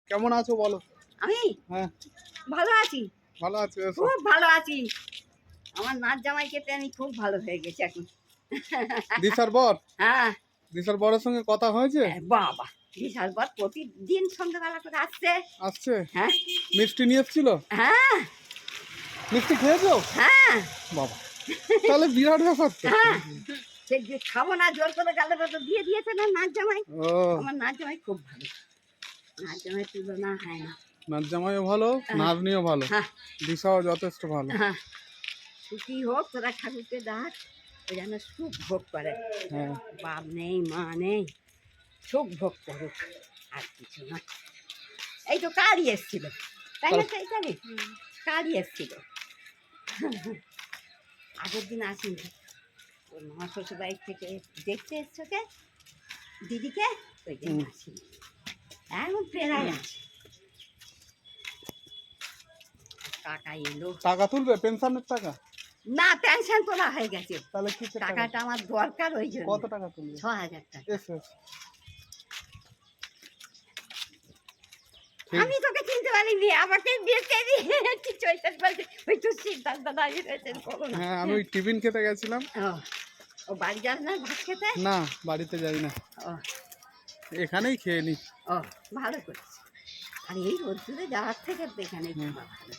কেমন আছো বলো? আমি হ্যাঁ ভালো আছি, ভালো আছি। এসো। খুব ভালো আছি। আমার নাচ জামাইকে পেয়ে আমি খুব ভালো হয়ে গেছি এখন। দিশার বর, হ্যাঁ দিশার বরের সঙ্গে কথা হয়েছে? বাবা, বিশাল বর প্রতিদিন সন্ধ্যাবেলা করে আসছে। আসছে? হ্যাঁ মিষ্টি নিয়ে এসেছিল? হ্যাঁ মিষ্টি খেয়েছো? হ্যাঁ বাবা, তাহলে বিরাট ব্যাপার তো। হ্যাঁ, সে যে খাবো না জোর করে গেলে তো দিয়ে দিয়েছে না নাচ জামাই। ও, আমার নাচ জামাই খুব ভালো, নাচ জামাই তুলনা হয় না। নাচ জামাইও ভালো, নাচনিও ভালো, হ্যাঁ দিশাও যথেষ্ট ভালো। হ্যাঁ, সুখী হোক তোরা, ঠাকুরকে ডাক ও যেন সুখ ভোগ করে। হ্যাঁ বাপ নেই মা নেই, সুখ ভোগ করুক, আর কিছু না। এই তো কারি এসছিল, তাই না? তাই জানি কারি এসছিল, আগের দিন আসিনি। ওর মা শ্বশুর বাড়ি থেকে দেখতে এসছো কে দিদিকে, ওই দিন আসিনি। এখন প্রেরায় আছে। টাকা এলো, টাকা তুলবে? পেনশনের টাকা? না পেনশন তোলা হয়ে গেছে। তাহলে কি টাকা? টাকাটা আমার দরকার, ওই জন্য। কত টাকা তুলবে? ৬,০০০ টাকা। এসো এসো। আমি তোকে চিনতে পারিনি, আমাকে বেঁচে দিয়েছি। চৈতাল বলছে ওই তো সিদ্ধান্ত দাঁড়িয়ে রয়েছেন, করো না। হ্যাঁ, আমি ওই টিফিন খেতে গেছিলাম। ও বাড়ি যাস না ভাত খেতে? না, বাড়িতে যাই না, ও এখানেই খেয়ে নি। ও ভালো করেছি। আর এই রোদ্দুরে যাওয়ার থেকে এখানেই খাওয়া ভালো।